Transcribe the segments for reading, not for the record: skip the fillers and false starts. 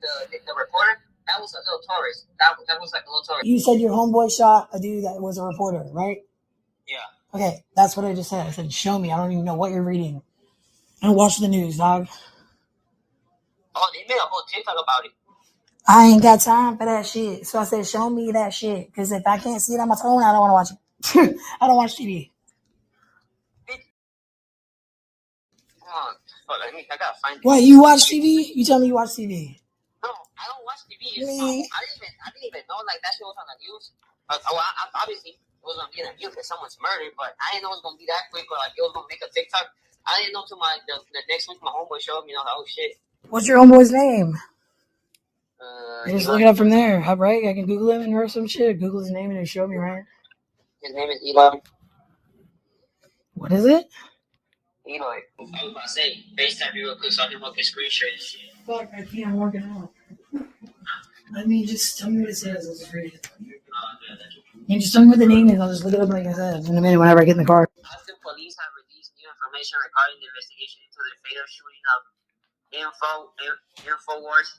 the reporter. That was a little tourist. That was like a little tourist. You said your homeboy shot a dude that was a reporter, right? Yeah. Okay, that's what I just said. I said, show me. I don't even know what you're reading. I don't watch the news, dog. Oh, they made a whole TikTok about it. I ain't got time for that shit. So I said, show me that shit. Because if I can't see it on my phone, I don't want to watch it. I don't watch TV. I gotta find it. What, you watch TV? You tell me you watch TV. No, I don't watch TV. I didn't even know like that shit was on the news. Obviously it was gonna be in the news because someone's murdered, but I didn't know it was gonna be that quick. Or like it was gonna make a TikTok. I didn't know till the next week my homeboy showed me. Like, oh shit. What's your homeboy's name? Just Eli. look it up from there, right? I can Google him or some shit. Google his name and it show me, right? His name is Eli. What is it? Eli. I was about to say, FaceTime me real quick so I can look at screen share and shit. Fuck, I can't work it out. I mean, just tell me what it says. I'll just read it. You just tell me what the name is. I'll just look it up like I said in a minute whenever I get in the car. Austin police have released new information regarding the investigation into the fatal shooting of InfoWars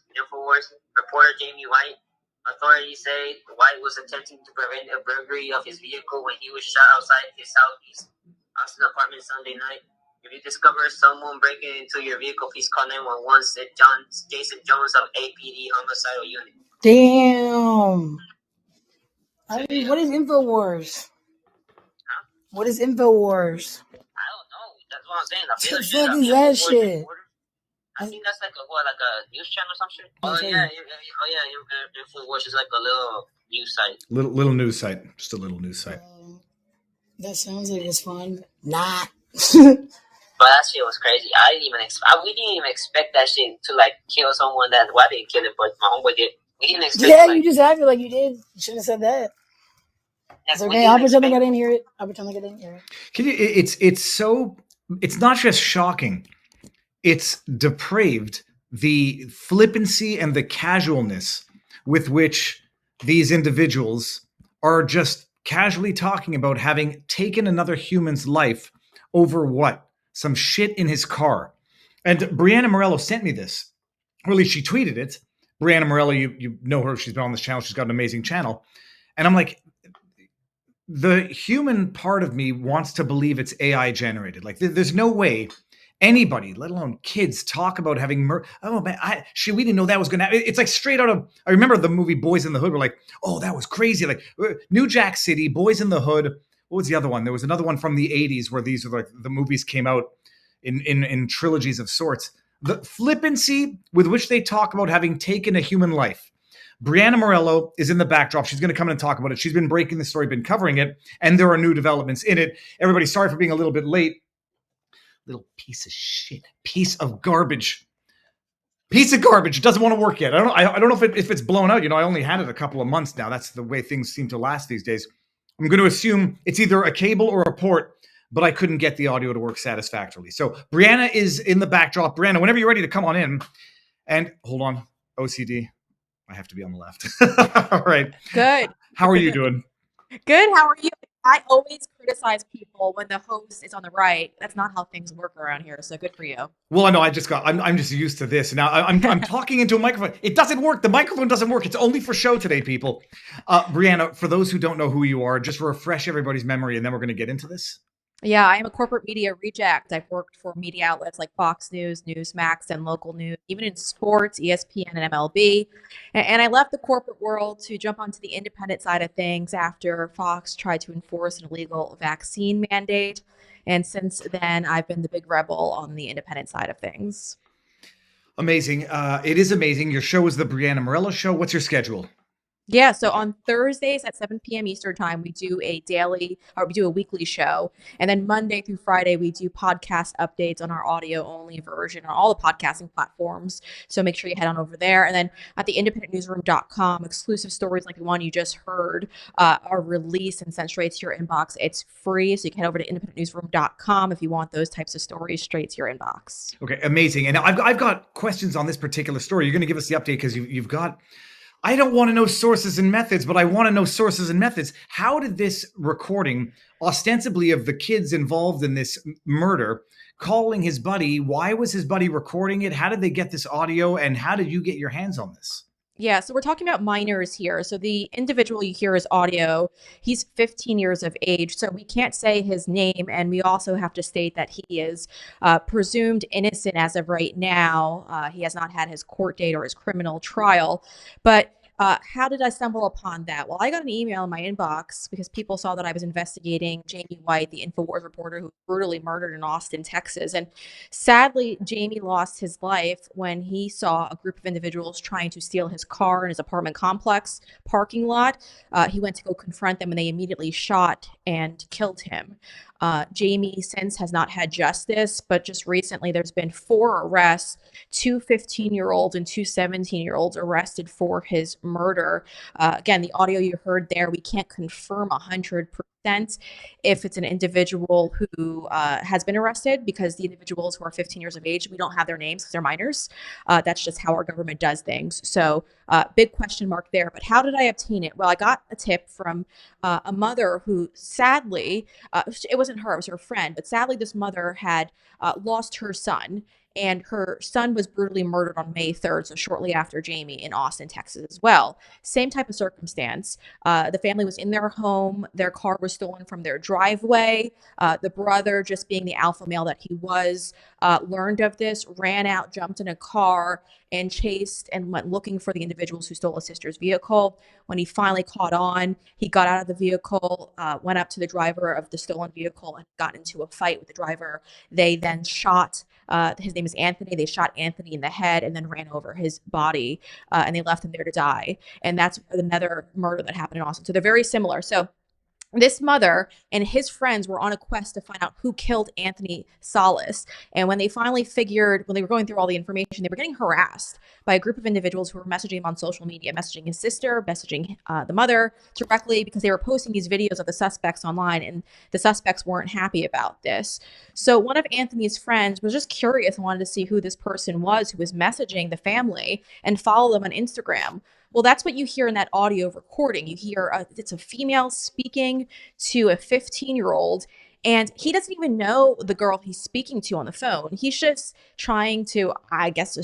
reporter Jamie White. Authorities say White was attempting to prevent a burglary of his vehicle when he was shot outside his Southeast Austin apartment Sunday night. If you discover someone breaking into your vehicle, please call 911, said Jason Jones of APD Homicidal Unit. Damn. I mean, what is InfoWars? Huh? What is InfoWars? I don't know. That's what I'm saying. What the fuck is that shit? I think that's like a news channel or some shit. InfoWars is like a little news site. Little news site. Just a little news site. That sounds like it's fun. Nah. But that shit was crazy. We didn't even expect that shit to like kill someone. Well, I didn't kill it, but my homeboy did. We didn't expect. Yeah, you just acted like you did. You shouldn't have said that. It's okay. I'll pretend like I didn't hear it. It's not just shocking. It's depraved. The flippancy and the casualness with which these individuals are just casually talking about having taken another human's life over what? Some shit in his car. And Brianna Morello sent me this. Or at least she tweeted it. Brianna Morello, you know her. She's been on this channel. She's got an amazing channel. And I'm like, the human part of me wants to believe it's AI generated. Like, there's no way anybody, let alone kids, talk about having oh man, we didn't know that was gonna happen. It's like straight out of, I remember the movie Boys in the Hood. We're like, oh, that was crazy. Like New Jack City, Boys in the Hood. What was the other one? There was another one from the 80s where these are like the movies came out in trilogies of sorts. The flippancy with which they talk about having taken a human life. Brianna Morello is in the backdrop. She's going to come in and talk about it. She's been breaking the story, been covering it, and there are new developments in it. Everybody, sorry for being a little bit late. Little piece of shit. Piece of garbage. It doesn't want to work yet. I don't know if it's blown out. You know, I only had it a couple of months now. That's the way things seem to last these days. I'm going to assume it's either a cable or a port, but I couldn't get the audio to work satisfactorily. So Brianna is in the backdrop. Brianna, whenever you're ready to come on in. And hold on, OCD. I have to be on the left. All right. Good. How are you doing? Good. How are you? I always criticize people when the host is on the right. That's not how things work around here. So good for you. Well, I know. I'm just used to this. Now I'm talking into a microphone. It doesn't work. The microphone doesn't work. It's only for show today, people. Brianna, for those who don't know who you are, just refresh everybody's memory, and then we're going to get into this. Yeah, I am a corporate media reject. I've worked for media outlets like Fox News, Newsmax, and local news, even in sports, ESPN, and MLB. And I left the corporate world to jump onto the independent side of things after Fox tried to enforce an illegal vaccine mandate. And since then, I've been the big rebel on the independent side of things. Amazing. It is amazing. Your show is the Brianna Morello Show. What's your schedule? Yeah, so on Thursdays at 7 p.m. Eastern time, we do a weekly show. And then Monday through Friday, we do podcast updates on our audio-only version on all the podcasting platforms. So make sure you head on over there. And then at the independentnewsroom.com, exclusive stories like the one you just heard are released and sent straight to your inbox. It's free, so you can head over to independentnewsroom.com if you want those types of stories straight to your inbox. Okay, amazing. And I've got questions on this particular story. You're going to give us the update because you've got I don't want to know sources and methods, but I want to know sources and methods. How did this recording, ostensibly of the kids involved in this murder, calling his buddy, why was his buddy recording it? How did they get this audio? And how did you get your hands on this? Yeah, so we're talking about minors here. So the individual you hear is audio. He's 15 years of age, so we can't say his name, and we also have to state that he is presumed innocent as of right now. He has not had his court date or his criminal trial. But how did I stumble upon that? Well, I got an email in my inbox because people saw that I was investigating Jamie White, the InfoWars reporter who was brutally murdered in Austin, Texas. And sadly, Jamie lost his life when he saw a group of individuals trying to steal his car in his apartment complex parking lot. He went to go confront them and they immediately shot and killed him. Jamie since has not had justice, but just recently there's been 4 arrests, 2 15-year-olds and 2 17-year-olds arrested for his murder. Again, the audio you heard there, we can't confirm 100% if it's an individual who has been arrested, because the individuals who are 15 years of age, we don't have their names because they're minors. That's just how our government does things. So big question mark there. But how did I obtain it? Well, I got a tip from a mother who sadly, it wasn't her, it was her friend, but sadly this mother had lost her son. And her son was brutally murdered on May 3rd, so shortly after Jamie, in Austin, Texas as well. Same type of circumstance. The family was in their home. Their car was stolen from their driveway. The brother, just being the alpha male that he was, learned of this, ran out, jumped in a car, and chased and went looking for the individuals who stole his sister's vehicle. When he finally caught on, he got out of the vehicle, went up to the driver of the stolen vehicle and got into a fight with the driver. They then shot, his name is Anthony. They shot Anthony in the head and then ran over his body, and they left him there to die. And that's another murder that happened in Austin. So they're very similar. So this mother and his friends were on a quest to find out who killed Anthony Salas. And when they finally figured, when they were going through all the information, they were getting harassed by a group of individuals who were messaging him on social media, messaging his sister, messaging the mother directly, because they were posting these videos of the suspects online, and the suspects weren't happy about this. So one of Anthony's friends was just curious and wanted to see who this person was who was messaging the family and follow them on Instagram. Well, that's what you hear in that audio recording. You hear it's a female speaking to a 15-year-old, and he doesn't even know the girl he's speaking to on the phone. He's just trying to, I guess,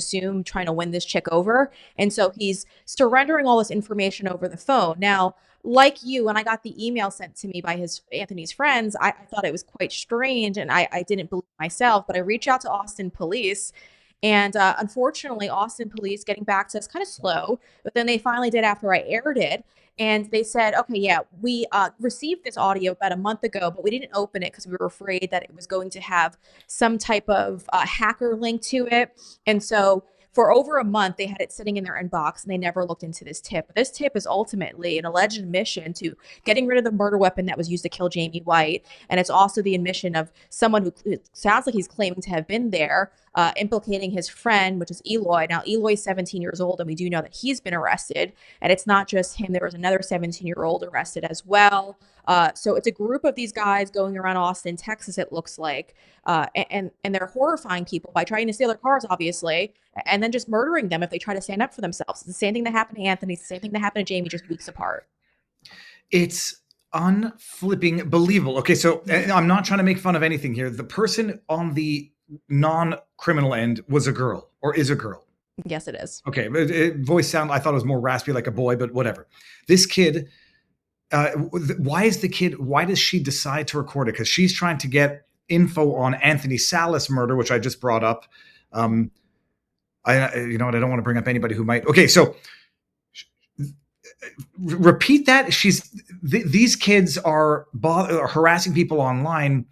trying to win this chick over. And so he's surrendering all this information over the phone. Now, like you, when I got the email sent to me by Anthony's friends, I thought it was quite strange, and I didn't believe myself, but I reached out to Austin police. And unfortunately, Austin police getting back to us kind of slow, but then they finally did after I aired it. And they said, okay, yeah, we received this audio about a month ago, but we didn't open it because we were afraid that it was going to have some type of hacker link to it. And so for over a month, they had it sitting in their inbox and they never looked into this tip. This tip is ultimately an alleged admission to getting rid of the murder weapon that was used to kill Jamie White. And it's also the admission of someone who it sounds like he's claiming to have been there, implicating his friend, which is Eloy. Now, Eloy's 17 years old, and we do know that he's been arrested. And it's not just him. There was another 17-year-old arrested as well. So it's a group of these guys going around Austin, Texas, it looks like, and they're horrifying people by trying to steal their cars, obviously, and then just murdering them if they try to stand up for themselves. It's the same thing that happened to Anthony. It's the same thing that happened to Jamie, just weeks apart. It's unflipping believable. Okay, so I'm not trying to make fun of anything here. The person on the non-criminal end was a girl, or is a girl. Yes, it is. Okay, voice sound, I thought it was more raspy like a boy, but whatever. This kid, why does she decide to record it? Because she's trying to get info on Anthony Salas murder, which I just brought up. You know what? I don't want to bring up anybody who might. Okay, so repeat that. These kids are harassing people online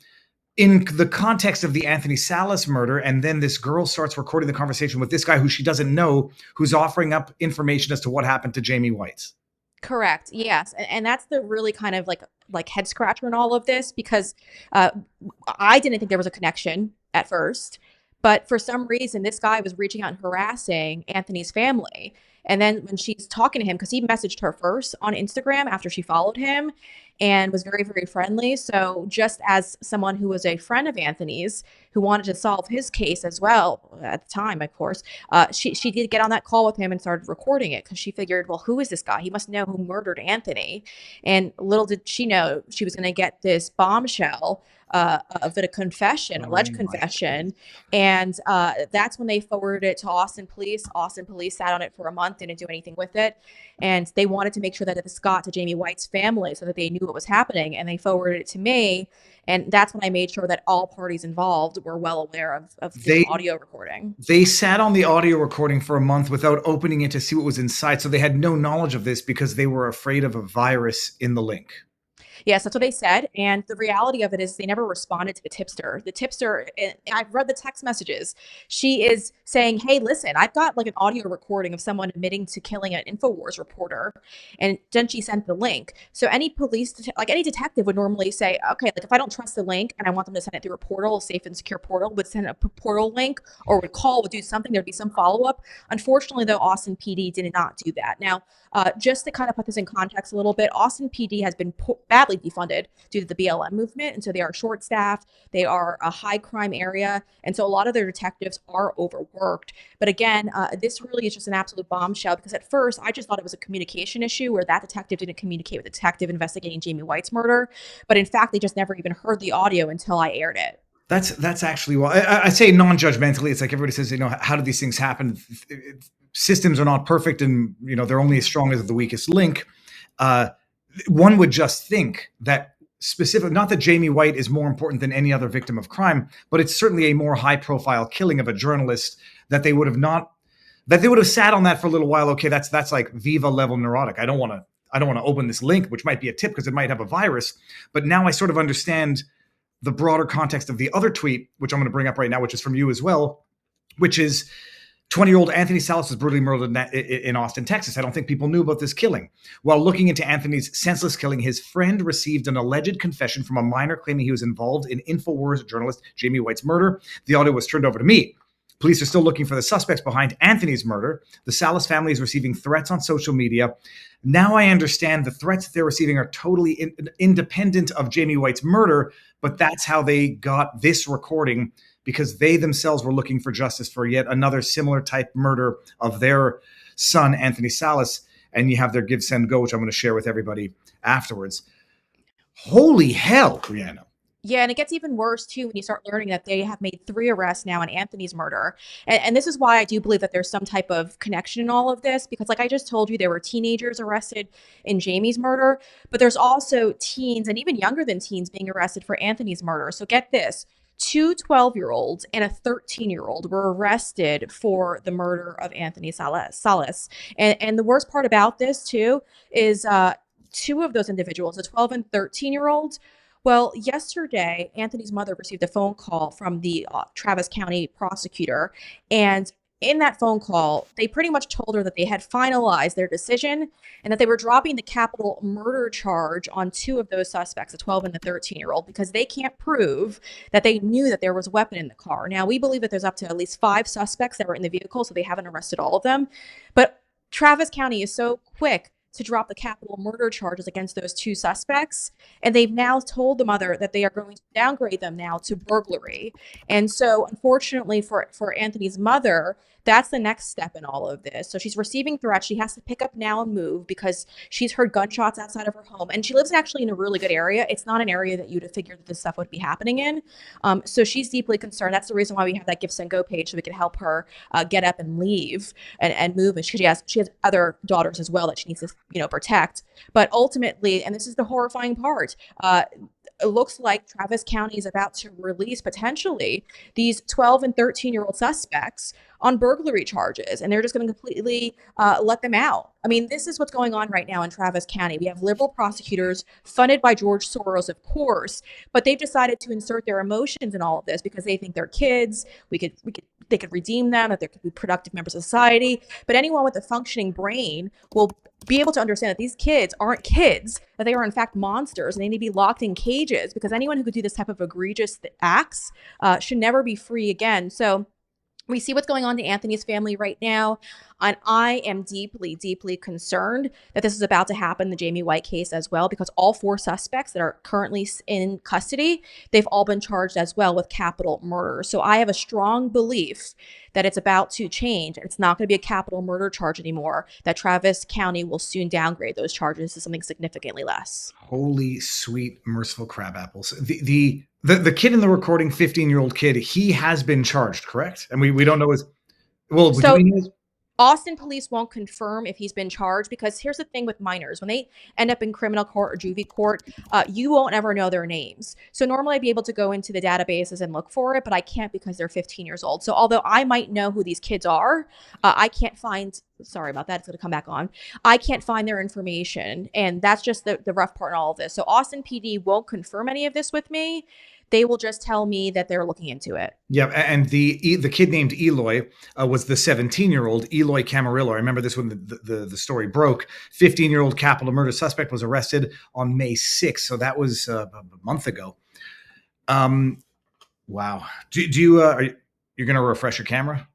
in the context of the Anthony Salas murder, and then this girl starts recording the conversation with this guy who she doesn't know, who's offering up information as to what happened to Jamie White. Correct. Yes. And that's the really kind of like head scratcher in all of this, because I didn't think there was a connection at first, but for some reason, this guy was reaching out and harassing Anthony's family. And then when she's talking to him, because he messaged her first on Instagram after she followed him and was very, very friendly. So just as someone who was a friend of Anthony's who wanted to solve his case as well at the time, of course, she did get on that call with him and started recording it because she figured, well, who is this guy? He must know who murdered Anthony. And little did she know she was going to get this bombshell of it, a confession, alleged confession. And that's when they forwarded it to Austin police. Austin police sat on it for a month, didn't do anything with it. And they wanted to make sure that this got to Jamie White's family so that they knew what was happening. And they forwarded it to me. And that's when I made sure that all parties involved were well aware of the audio recording. They sat on the audio recording for a month without opening it to see what was inside. So they had no knowledge of this because they were afraid of a virus in the link. Yes, that's what they said. And the reality of it is they never responded to the tipster. The tipster, I've read the text messages. She is saying, hey, listen, I've got like an audio recording of someone admitting to killing an InfoWars reporter. And then she sent the link. So any police, like any detective would normally say, okay, like if I don't trust the link and I want them to send it through a portal, a safe and secure portal, would send a portal link or would call, would do something, there'd be some follow-up. Unfortunately, though, Austin PD did not do that. Now, just to kind of put this in context a little bit, Austin PD has been badly defunded due to the BLM movement. And so they are short-staffed. They are a high crime area. And so a lot of their detectives are overworked. But again, this really is just an absolute bombshell because at first I just thought it was a communication issue where that detective didn't communicate with the detective investigating Jamie White's murder. But in fact, they just never even heard the audio until I aired it. That's actually, well, I say non-judgmentally. It's like everybody says, how do these things happen? Systems are not perfect and, they're only as strong as the weakest link. One would just think that not that Jamie White is more important than any other victim of crime, but it's certainly a more high profile killing of a journalist that they would have sat on that for a little while. Okay, that's like Viva level neurotic. I don't want to open this link, which might be a tip because it might have a virus. But now I sort of understand the broader context of the other tweet, which I'm going to bring up right now, which is from you as well, which is 20-year-old Anthony Salas was brutally murdered in Austin, Texas. I don't think people knew about this killing. While looking into Anthony's senseless killing, his friend received an alleged confession from a minor claiming he was involved in InfoWars journalist Jamie White's murder. The audio was turned over to me. Police are still looking for the suspects behind Anthony's murder. The Salas family is receiving threats on social media. Now I understand the threats they're receiving are totally independent of Jamie White's murder, but that's how they got this recording, because they themselves were looking for justice for yet another similar type murder of their son, Anthony Salas. And you have their give, send, go, which I'm going to share with everybody afterwards. Holy hell, Brianna. Yeah, and it gets even worse, too, when you start learning that they have made 3 arrests now in Anthony's murder. And this is why I do believe that there's some type of connection in all of this, because like I just told you, there were teenagers arrested in Jamie's murder, but there's also teens and even younger than teens being arrested for Anthony's murder. So get this. 2 12-year-olds and a 13-year-old were arrested for the murder of Anthony Salas. And the worst part about this, too, is 2 of those individuals, the 12 and 13-year-olds, well, yesterday, Anthony's mother received a phone call from the Travis County prosecutor. And in that phone call, they pretty much told her that they had finalized their decision and that they were dropping the capital murder charge on 2 of those suspects, the 12 and the 13-year-old, because they can't prove that they knew that there was a weapon in the car. Now, we believe that there's up to at least 5 suspects that were in the vehicle, so they haven't arrested all of them. But Travis County is so quick to drop the capital murder charges against those 2 suspects. And they've now told the mother that they are going to downgrade them now to burglary. And so unfortunately for Anthony's mother, that's the next step in all of this. So she's receiving threats. She has to pick up now and move because she's heard gunshots outside of her home. And she lives actually in a really good area. It's not an area that you'd have figured that this stuff would be happening in. So she's deeply concerned. That's the reason why we have that Give, Send, Go page, so we can help her get up and leave and move. And she has other daughters as well that she needs to protect. But ultimately, and this is the horrifying part, it looks like Travis County is about to release potentially these 12 and 13-year-old suspects on burglary charges, and they're just going to completely let them out. I mean, this is what's going on right now in Travis County. We have liberal prosecutors funded by George Soros, of course, but they've decided to insert their emotions in all of this because they think they're kids. They could redeem them, that they could be productive members of society. But anyone with a functioning brain will be able to understand that these kids aren't kids, that they are in fact monsters, and they need to be locked in cages, because anyone who could do this type of egregious acts should never be free again. So we see what's going on to Anthony's family right now. And I am deeply, deeply concerned that this is about to happen in the Jamie White case as well, because all 4 suspects that are currently in custody, they've all been charged as well with capital murder. So I have a strong belief that it's about to change. It's not going to be a capital murder charge anymore, that Travis County will soon downgrade those charges to something significantly less. Holy sweet merciful crab apples. The kid in the recording, 15-year-old kid, he has been charged, correct? And we don't know his... Well, So, do we know Austin police won't confirm if he's been charged, because here's the thing with minors. When they end up in criminal court or juvie court, you won't ever know their names. So normally I'd be able to go into the databases and look for it, but I can't because they're 15 years old. So although I might know who these kids are, I can't find, sorry about that, it's going to come back on. I can't find their information. And that's just the rough part in all of this. So Austin PD won't confirm any of this with me. They will just tell me that they're looking into it. Yeah, and the kid named Eloy was the 17-year-old Eloy Camarillo. I remember this when the story broke. 15-year-old capital murder suspect was arrested on May 6th, so that was a month ago. Wow. Do you you're going to refresh your camera?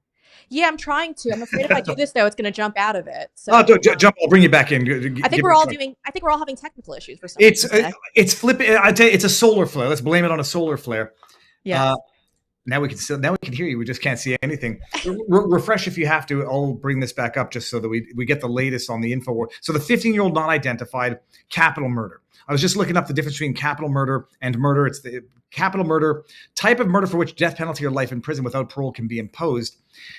Yeah, I'm trying to. I'm afraid if I do this, though, it's going to jump out of it. So, jump! I'll bring you back in. I think we're all having technical issues for some reason. It's flipping. I tell you, it's a solar flare. Let's blame it on a solar flare. Yeah. Now we can hear you. We just can't see anything. Refresh if you have to. I'll bring this back up just so that we get the latest on the InfoWars. So the 15-year-old not identified, capital murder. I was just looking up the difference between capital murder and murder. It's the capital murder, type of murder for which death penalty or life in prison without parole can be imposed.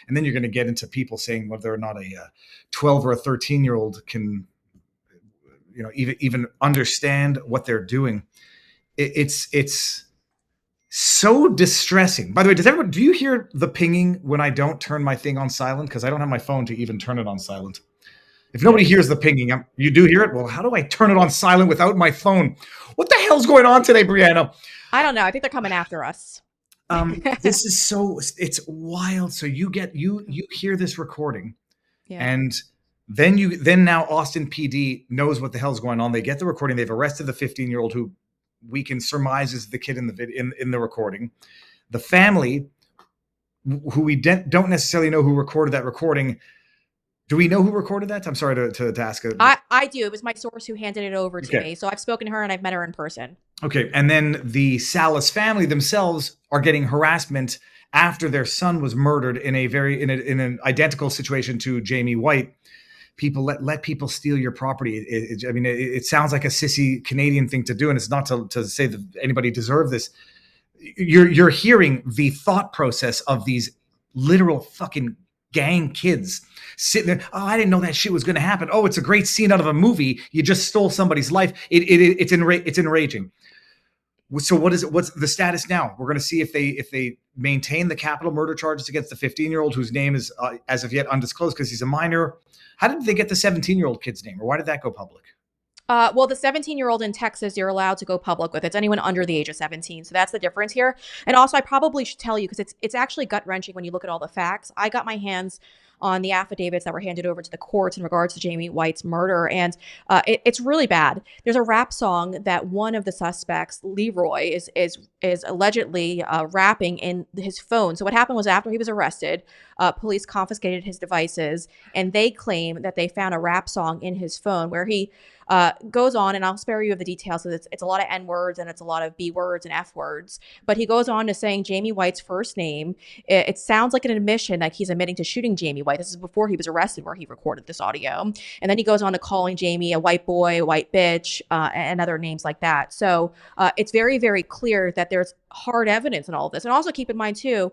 And then you're going to get into people saying whether or not a 12 or a 13-year-old can, even understand what they're doing. It's so distressing. By the way, do you hear the pinging when I don't turn my thing on silent? Because I don't have my phone to even turn it on silent. If nobody hears the pinging, you do hear it? Well, how do I turn it on silent without my phone? What the hell's going on today, Brianna? I don't know. I think they're coming after us. This is it's wild. So you hear this recording, and then now Austin PD knows what the hell's going on. They get the recording. They've arrested the 15-year-old who we can surmise is the kid in the recording. The family, who we don't necessarily know who recorded that recording. Do we know who recorded that? I'm sorry to ask. I do. It was my source who handed it over to me. So I've spoken to her and I've met her in person. Okay. And then the Salas family themselves are getting harassment after their son was murdered in an identical situation to Jamie White. People let people steal your property. It sounds like a sissy Canadian thing to do. And it's not to say that anybody deserved this. You're hearing the thought process of these literal fucking gang kids sitting there. Oh, I didn't know that shit was going to happen. Oh, it's a great scene out of a movie. You just stole somebody's life. It's enraging. So what's the status now? We're going to see if they maintain the capital murder charges against the 15-year-old whose name is as of yet undisclosed because he's a minor. How did they get the 17-year-old kid's name, or why did that go public? Well, the 17-year-old in Texas, you're allowed to go public with. It's anyone under the age of 17. So that's the difference here. And also, I probably should tell you, because it's actually gut-wrenching when you look at all the facts. I got my hands on the affidavits that were handed over to the courts in regards to Jamie White's murder. And it's really bad. There's a rap song that one of the suspects, Leroy, is allegedly rapping in his phone. So what happened was, after he was arrested, police confiscated his devices, and they claim that they found a rap song in his phone where he goes on, and I'll spare you of the details, so it's a lot of N words and it's a lot of B words and F words, but he goes on to saying Jamie White's first name. It sounds like an admission that he's admitting to shooting Jamie White. This is before he was arrested, where he recorded this audio. And then he goes on to calling Jamie a white boy, a white bitch, and other names like that. So it's very, very clear that there's hard evidence in all of this. And also keep in mind too,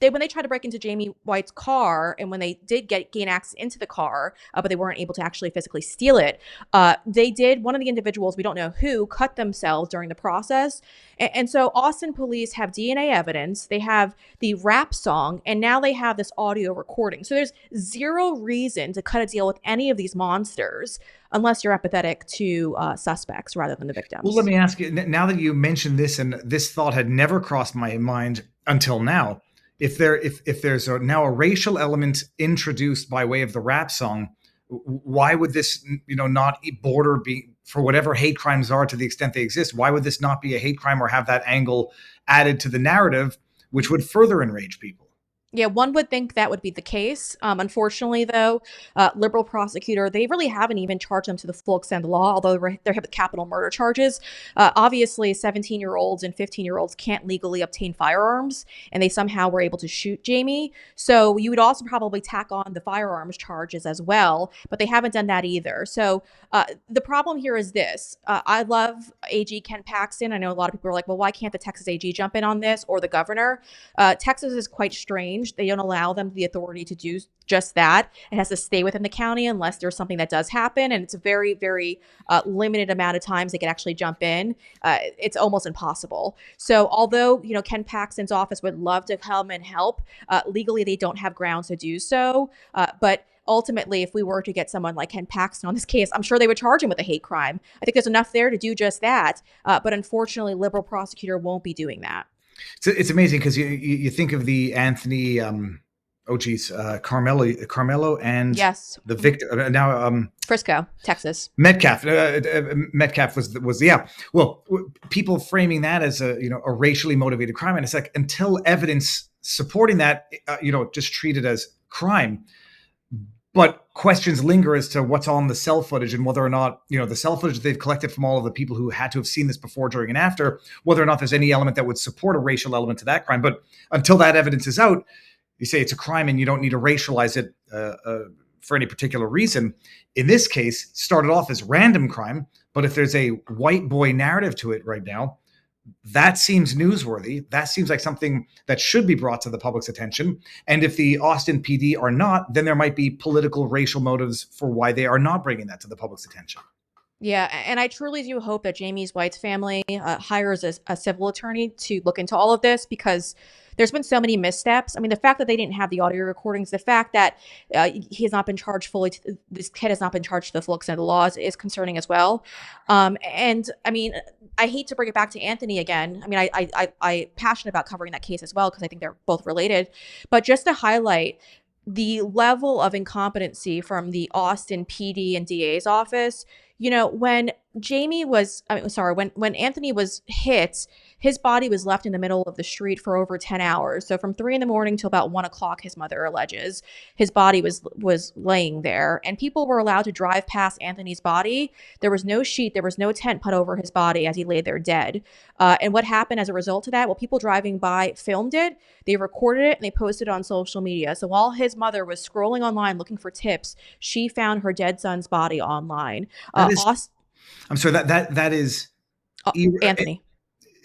when they tried to break into Jamie White's car, and when they did gain access into the car, but they weren't able to actually physically steal it, one of the individuals, we don't know who, cut themselves during the process. And so Austin police have DNA evidence, they have the rap song, and now they have this audio recording. So there's zero reason to cut a deal with any of these monsters unless you're empathetic to suspects rather than the victims. Well, let me ask you, now that you mentioned this, and this thought had never crossed my mind until now, if there's now a racial element introduced by way of the rap song, why would this not border be, for whatever hate crimes are to the extent they exist, why would this not be a hate crime or have that angle added to the narrative, which would further enrage people? Yeah, one would think that would be the case. Unfortunately, though, liberal prosecutor, they really haven't even charged them to the full extent of the law, although they're hit with capital murder charges. Obviously, 17-year-olds and 15-year-olds can't legally obtain firearms, and they somehow were able to shoot Jamie. So you would also probably tack on the firearms charges as well, but they haven't done that either. So the problem here is this. I love AG Ken Paxton. I know a lot of people are like, well, why can't the Texas AG jump in on this, or the governor? Texas is quite strange. They don't allow them the authority to do just that. It has to stay within the county unless there's something that does happen. And it's a very, very limited amount of times they can actually jump in. It's almost impossible. So although, Ken Paxton's office would love to come and help, legally they don't have grounds to do so. But ultimately, if we were to get someone like Ken Paxton on this case, I'm sure they would charge him with a hate crime. I think there's enough there to do just that. But unfortunately, liberal prosecutor won't be doing that. So it's amazing because you think of the Anthony, Carmelo, and Yes. the victim now. Frisco, Texas. Metcalf. Metcalf was well, people framing that as a racially motivated crime, and it's like until evidence supporting that, just treated as crime. But questions linger as to what's on the cell footage and whether or not, the cell footage they've collected from all of the people who had to have seen this before, during, and after, whether or not there's any element that would support a racial element to that crime. But until that evidence is out, you say it's a crime and you don't need to racialize it for any particular reason. In this case, started off as random crime, but if there's a white boy narrative to it right now, that seems newsworthy. That seems like something that should be brought to the public's attention. And if the Austin PD are not, then there might be political, racial motives for why they are not bringing that to the public's attention. Yeah, and I truly do hope that Jamie's White's family hires a civil attorney to look into all of this, because there's been so many missteps. I mean, the fact that they didn't have the audio recordings, the fact that he has not been charged fully, this kid has not been charged to the full extent of the laws is concerning as well. And I mean, I hate to bring it back to Anthony again. I mean, I'm passionate about covering that case as well, because I think they're both related. But just to highlight the level of incompetency from the Austin PD and DA's office, when when Anthony was hit, his body was left in the middle of the street for over 10 hours. So from 3 a.m. till about 1 o'clock, his mother alleges, his body was laying there, and people were allowed to drive past Anthony's body. There was no sheet, there was no tent put over his body as he lay there dead. And what happened as a result of that? Well, people driving by filmed it, they recorded it, and they posted it on social media. So while his mother was scrolling online looking for tips, she found her dead son's body online. I'm sorry, that is Anthony.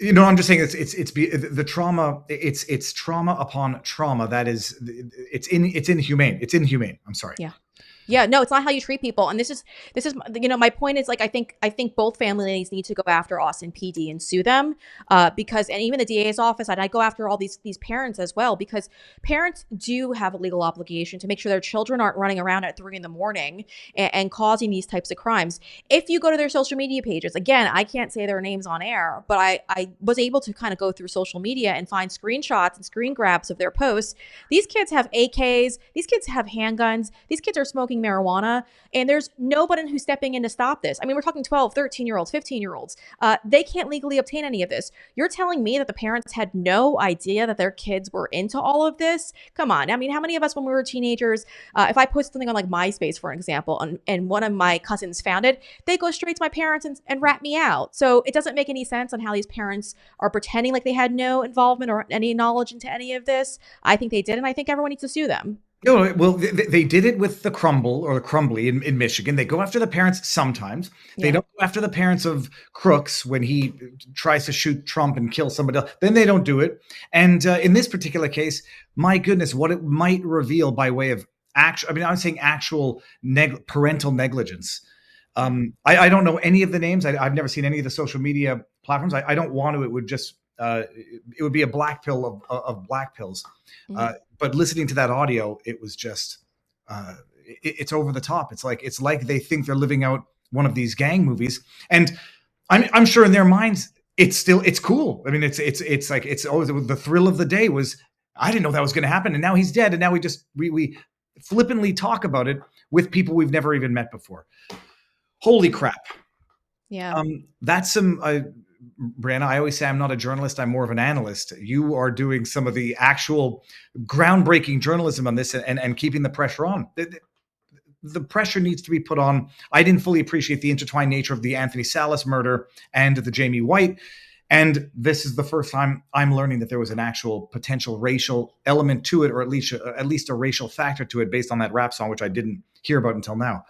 I'm just saying it's the trauma. It's trauma upon trauma. That is, it's inhumane. It's inhumane. I'm sorry. Yeah, no, it's not how you treat people. And this is, my point is, like, I think both families need to go after Austin PD and sue them, because, and even the DA's office, and I go after all these parents as well, because parents do have a legal obligation to make sure their children aren't running around at 3 a.m. and causing these types of crimes. If you go to their social media pages, again, I can't say their names on air, but I was able to kind of go through social media and find screenshots and screen grabs of their posts. These kids have AKs, these kids have handguns, these kids are smoking marijuana, and there's nobody who's stepping in to stop this. I mean, we're talking 12, 13-year-olds, 15-year-olds. They can't legally obtain any of this. You're telling me that the parents had no idea that their kids were into all of this? Come on. I mean, how many of us when we were teenagers, if I post something on like MySpace, for example, and one of my cousins found it, they go straight to my parents and rat me out. So it doesn't make any sense on how these parents are pretending like they had no involvement or any knowledge into any of this. I think they did, and I think everyone needs to sue them. Well, they did it with the Crumble or the Crumbly in Michigan. They go after the parents sometimes. They don't go after the parents of Crooks when he tries to shoot Trump and kill somebody else. Then they don't do it. And in this particular case, my goodness, what it might reveal by way of I'm saying actual parental negligence. I don't know any of the names. I've never seen any of the social media platforms. I don't want to. It would just it would be a black pill of black pills. Mm-hmm. But listening to that audio, it was just it's over the top. It's like they think they're living out one of these gang movies, and I'm sure in their minds it's cool. I mean, it's like it's always the thrill of the day was I didn't know that was going to happen, and now he's dead, and now we flippantly talk about it with people we've never even met before. Holy crap! Yeah, that's some. Brianna, I always say I'm not a journalist, I'm more of an analyst. You are doing some of the actual groundbreaking journalism on this and keeping the pressure on. The pressure needs to be put on. I didn't fully appreciate the intertwined nature of the Anthony Salas murder and the Jamie White. And this is the first time I'm learning that there was an actual potential racial element to it, or at least a racial factor to it based on that rap song, which I didn't hear about until now.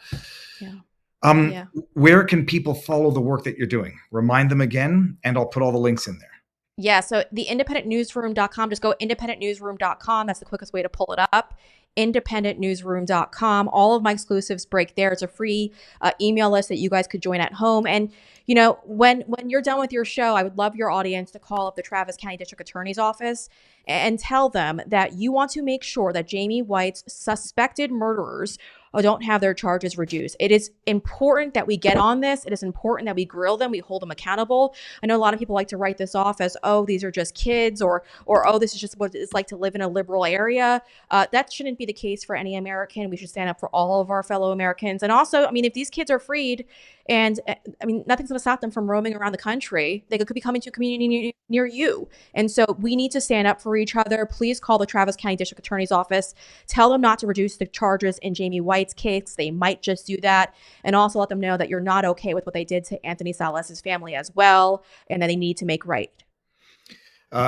Yeah. Where can people follow the work that you're doing? Remind them again, and I'll put all the links in there. Yeah, so the independentnewsroom.com, just go independentnewsroom.com. That's the quickest way to pull it up. Independentnewsroom.com. All of my exclusives break there. It's a free email list that you guys could join at home. And, you know, when you're done with your show, I would love your audience to call up the Travis County District Attorney's Office and tell them that you want to make sure that Jamie White's suspected murderers don't have their charges reduced. It is important that we get on this. It is important that we grill them. We hold them accountable. I know a lot of people like to write this off as, oh, these are just kids, or oh, this is just what it's like to live in a liberal area. That shouldn't be the case for any American. We should stand up for all of our fellow Americans. And also, I mean, if these kids are freed, and I mean, nothing's going to stop them from roaming around the country. They could be coming to a community near you. And so we need to stand up for each other. Please call the Travis County District Attorney's Office. Tell them not to reduce the charges in Jamie White's case. They might just do that. And also let them know that you're not okay with what they did to Anthony Salas' family as well, and that they need to make right.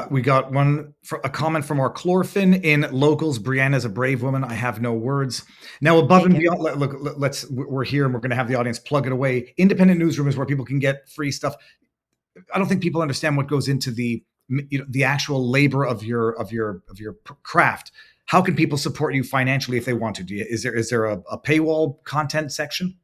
We got a comment from our Chlorfin in locals. Brianna's a brave woman. I have no words. Now, above and beyond, look, we're here and we're going to have the audience plug it away. Independent Newsroom is where people can get free stuff. I don't think people understand what goes into the actual labor of your craft. How can people support you financially if they want to? Is there a paywall content section?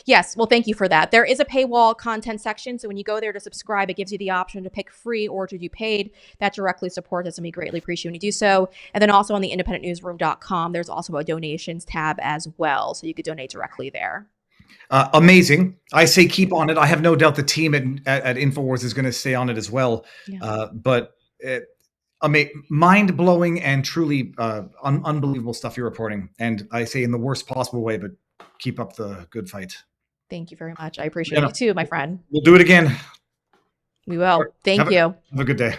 Yes. Well, thank you for that. There is a paywall content section. So when you go there to subscribe, it gives you the option to pick free or to do paid. That directly supports us, and we greatly appreciate when you do so. And then also on the independentnewsroom.com, there's also a donations tab as well. So you could donate directly there. Amazing. I say keep on it. I have no doubt the team at InfoWars is going to stay on it as well. Yeah. But mind-blowing and truly unbelievable stuff you're reporting. And I say in the worst possible way, but keep up the good fight. Thank you very much. I appreciate you too, my friend. We'll do it again. We will. Thank you. Have a good day.